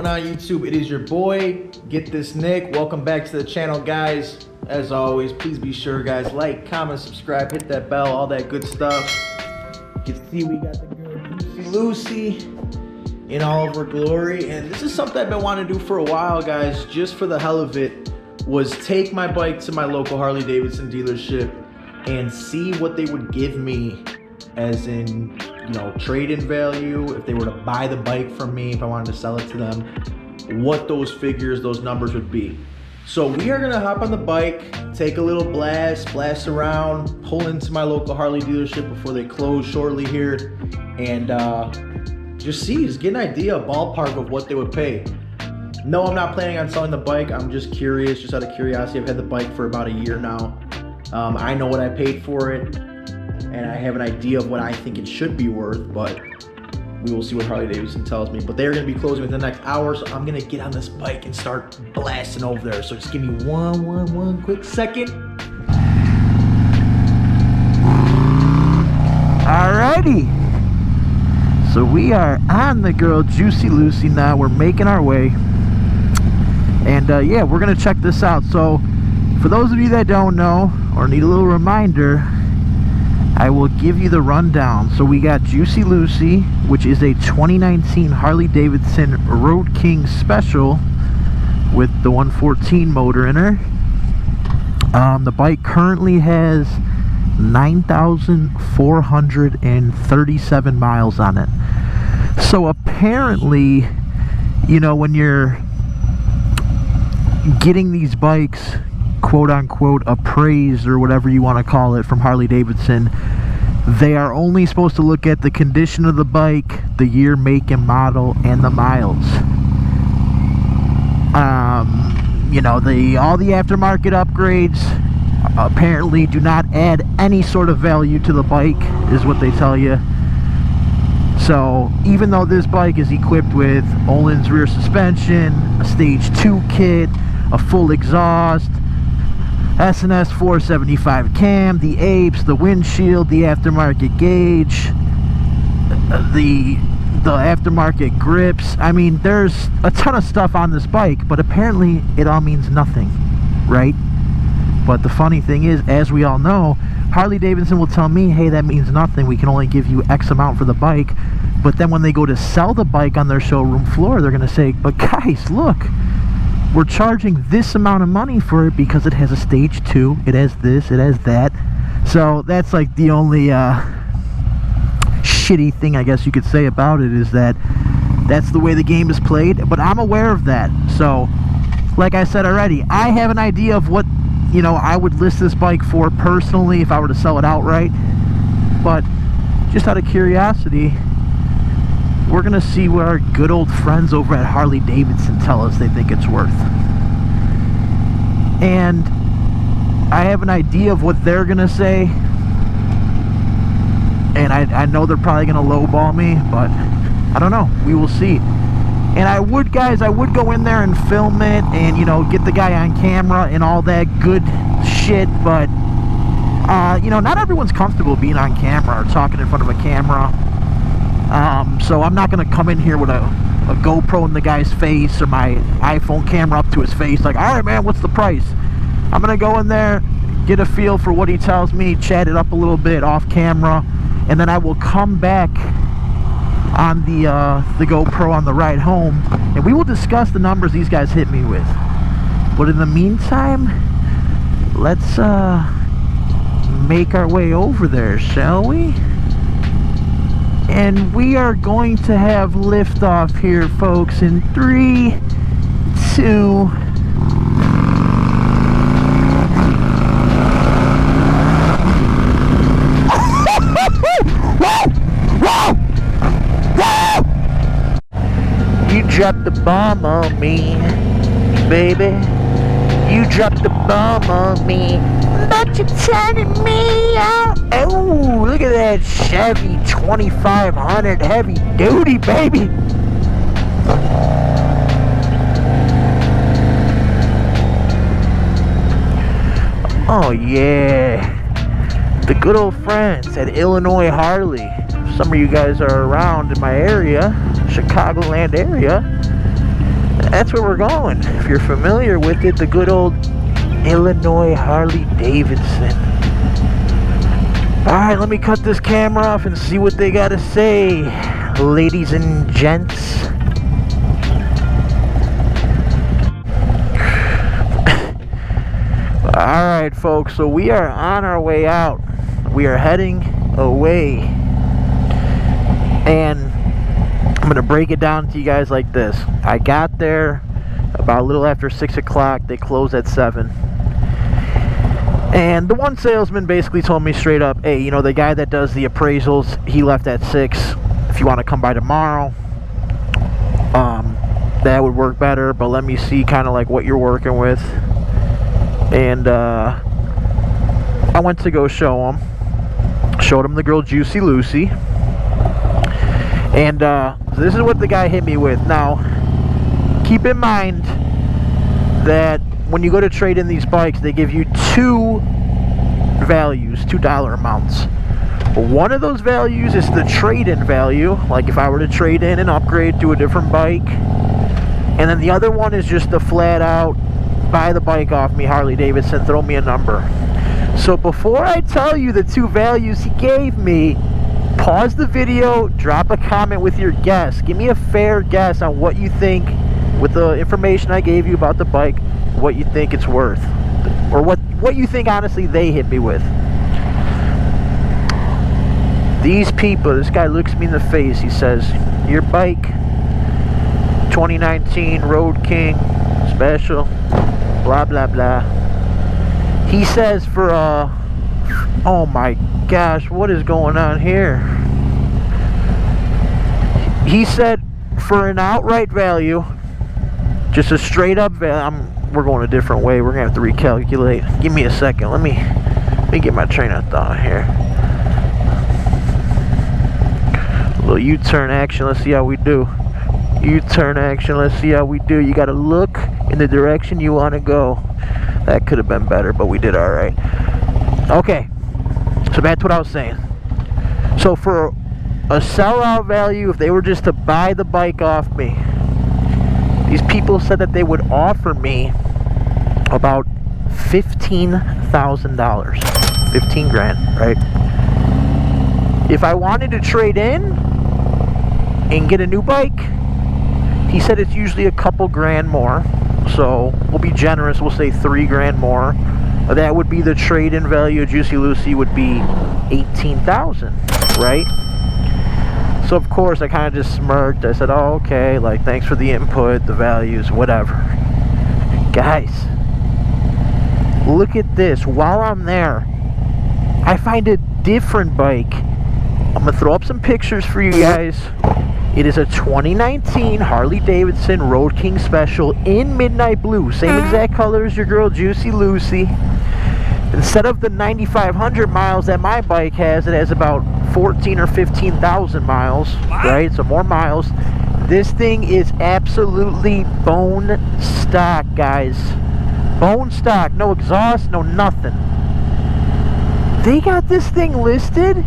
on YouTube? It is your boy, Get This Nick. Welcome back to the channel, guys. As always, please be sure, guys, like, comment, subscribe, hit that bell, all that good stuff. You can see we got the girl Lucy in all of her glory. And this is something I've been wanting to do for a while, guys, just for the hell of it, was take my bike to my local Harley Davidson dealership and see what they would give me as in, you know, trade-in value, if they were to buy the bike from me, if I wanted to sell it to them, what those figures, those numbers would be. So we are gonna hop on the bike, take a little blast around, pull into my local Harley dealership before they close shortly here, and just get an idea, a ballpark of what they would pay. No, I'm not planning on selling the bike. I'm just curious, just out of curiosity. I've had the bike for about a year now. I know what I paid for it, and I have an idea of what I think it should be worth, but we will see what Harley Davidson tells me. But they're gonna be closing within the next hour, so I'm gonna get on this bike and start blasting over there. So just give me one quick second. Alrighty. So we are on the girl Juicy Lucy now. We're making our way. And yeah, we're gonna check this out. So for those of you that don't know or need a little reminder, I will give you the rundown. So we got Juicy Lucy, which is a 2019 Harley Davidson Road King Special with the 114 motor in her. The bike currently has 9,437 miles on it. So apparently, you know, when you're getting these bikes quote unquote appraised or whatever you want to call it from Harley Davidson, they are only supposed to look at the condition of the bike, the year, make, and model, and the miles. You know, all the aftermarket upgrades apparently do not add any sort of value to the bike, is what they tell you. So even though this bike is equipped with Öhlins rear suspension, a stage 2 kit, a full exhaust, S&S 475 cam, the apes, the windshield, the aftermarket gauge, the aftermarket grips. I mean, there's a ton of stuff on this bike, but apparently it all means nothing, right? But the funny thing is, as we all know, Harley Davidson will tell me, hey, that means nothing, we can only give you X amount for the bike. But then when they go to sell the bike on their showroom floor, they're gonna say, but guys, look, we're charging this amount of money for it because it has a stage 2, it has this, it has that. So that's like the only shitty thing I guess you could say about it, is that that's the way the game is played. But I'm aware of that. So like I said already, I have an idea of what, you know, I would list this bike for personally if I were to sell it outright. But just out of curiosity, we're gonna see what our good old friends over at Harley Davidson tell us they think it's worth. And I have an idea of what they're gonna say, and I know they're probably gonna lowball me, but I don't know, we will see. And I would go in there and film it and, you know, get the guy on camera and all that good shit, but you know, not everyone's comfortable being on camera or talking in front of a camera. So I'm not gonna come in here with a GoPro in the guy's face or my iPhone camera up to his face like, all right man, what's the price? I'm gonna go in there, get a feel for what he tells me, chat it up a little bit off camera, and then I will come back on the GoPro on the ride home, and we will discuss the numbers these guys hit me with. But in the meantime, let's make our way over there, shall we? And we are going to have liftoff here, folks, in 3, 2. You dropped the bomb on me, baby. You dropped the bomb on me, but you're turning me out. Oh, look at that Chevy 2500 heavy duty, baby. Oh yeah, the good old friends at Illinois Harley. Some of you guys are around in my area, Chicagoland area. That's where we're going. If you're familiar with it, the good old Illinois Harley Davidson. Alright, let me cut this camera off and see what they gotta say, ladies and gents. Alright folks, so we are on our way out. We are heading away. And I'm going to break it down to you guys like this. I got there about a little after 6 o'clock. They close at 7. And the one salesman basically told me straight up, hey, you know, the guy that does the appraisals, he left at 6. If you want to come by tomorrow, that would work better. But let me see kind of like what you're working with. And I went to go show him. Showed him the girl Juicy Lucy. And this is what the guy hit me with. Now, keep in mind that when you go to trade in these bikes, they give you two values, $2 amounts. One of those values is the trade-in value, like if I were to trade in and upgrade to a different bike. And then the other one is just the flat out, buy the bike off me, Harley Davidson, throw me a number. So before I tell you the two values he gave me, pause the video, drop a comment with your guess. Give me a fair guess on what you think, with the information I gave you about the bike, what you think it's worth. Or what you think honestly they hit me with. These people, this guy looks me in the face, he says, your bike, 2019 Road King Special, blah blah blah. He says for oh my gosh, what is going on here? He said for an outright value, just a straight up value. We're going a different way. We're gonna have to recalculate. Give me a second. Let me get my train of thought here. A little U-turn action. Let's see how we do. U-turn action. Let's see how we do. You gotta look in the direction you want to go. That could have been better, but we did all right. Okay, so that's what I was saying. So for a sellout value, if they were just to buy the bike off me, these people said that they would offer me about $15,000, 15 grand, right? If I wanted to trade in and get a new bike, he said it's usually a couple grand more. So we'll be generous, we'll say 3 grand more. That would be the trade-in value of Juicy Lucy would be $18,000, right? So of course I kind of just smirked. I said, oh, okay, like thanks for the input, the values, whatever. Guys, look at this. While I'm there, I find a different bike. I'm gonna throw up some pictures for you guys. It is a 2019 Harley Davidson Road King Special in midnight blue. Same exact color as your girl Juicy Lucy. Instead of the 9,500 miles that my bike has, it has about 14 or 15,000 miles, right? So more miles. This thing is absolutely bone stock, guys. Bone stock. No exhaust, no nothing. They got this thing listed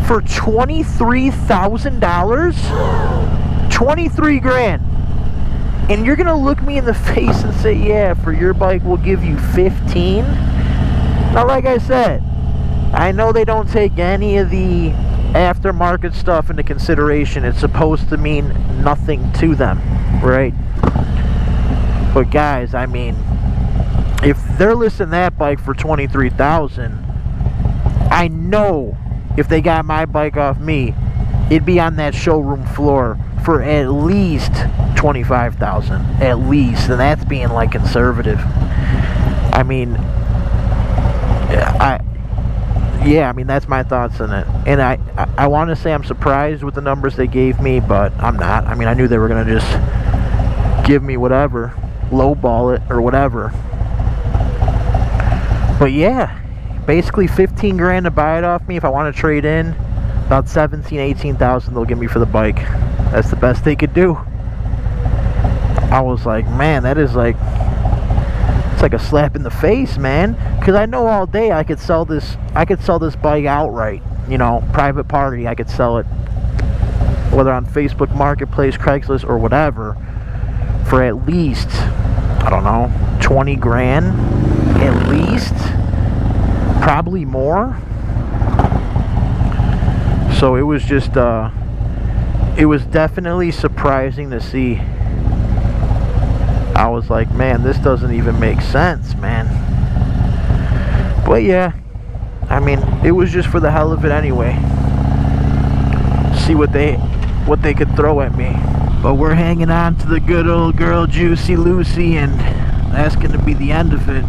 for $23,000? 23 grand. And you're gonna look me in the face and say, yeah, for your bike we'll give you 15. Now like I said, I know they don't take any of the aftermarket stuff into consideration. It's supposed to mean nothing to them, right? But guys, I mean, if they're listing that bike for $23,000, I know if they got my bike off me, it'd be on that showroom floor for at least $25,000, at least, and that's being like conservative. I mean, I mean that's my thoughts on it. And I want to say I'm surprised with the numbers they gave me, but I'm not. I mean, I knew they were gonna just give me whatever, lowball it or whatever. But yeah, basically 15 grand to buy it off me. If I want to trade in, about 17, 18,000 they'll give me for the bike. That's the best they could do. I was like, man, that is like, it's like a slap in the face, man. Because I know all day I could sell this bike outright. You know, private party, I could sell it, whether on Facebook Marketplace, Craigslist, or whatever, for at least, I don't know, 20 grand at least, probably more. So it was just it was definitely surprising to see. I was like, man, this doesn't even make sense, man. But yeah, I mean, it was just for the hell of it anyway. See what they could throw at me. But we're hanging on to the good old girl Juicy Lucy, and that's gonna be the end of it.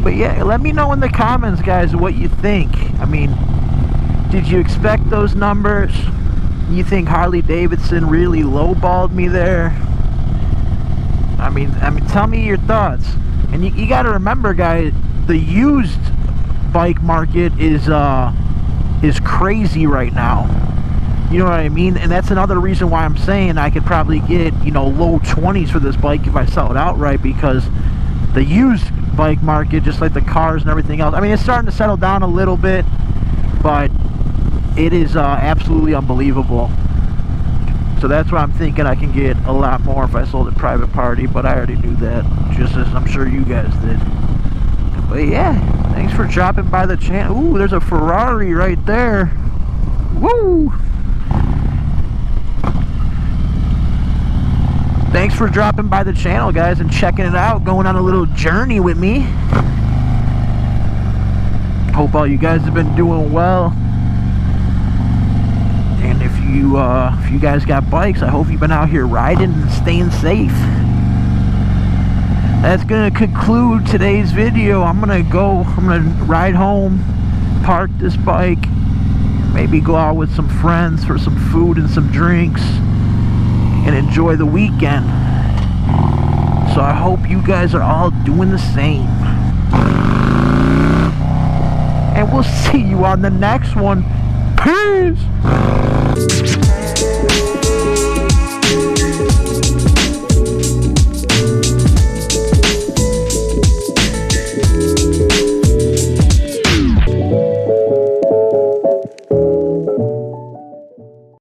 But yeah, let me know in the comments, guys, what you think. I mean, did you expect those numbers? You think Harley Davidson really lowballed me there? I mean, tell me your thoughts. And you got to remember, guys, the used bike market is crazy right now. You know what I mean? And that's another reason why I'm saying I could probably get, you know, low 20s for this bike if I sell it outright, because the used bike market, just like the cars and everything else, I mean, it's starting to settle down a little bit, but it is absolutely unbelievable. So that's why I'm thinking I can get a lot more if I sold it private party, but I already knew that, just as I'm sure you guys did. But yeah, thanks for dropping by the channel. Ooh, there's a Ferrari right there. Woo! Thanks for dropping by the channel, guys, and checking it out, going on a little journey with me. Hope all you guys have been doing well. And if you guys got bikes, I hope you've been out here riding and staying safe. That's gonna conclude today's video. I'm gonna ride home, park this bike, maybe go out with some friends for some food and some drinks, and enjoy the weekend. So I hope you guys are all doing the same. And we'll see you on the next one. Peace!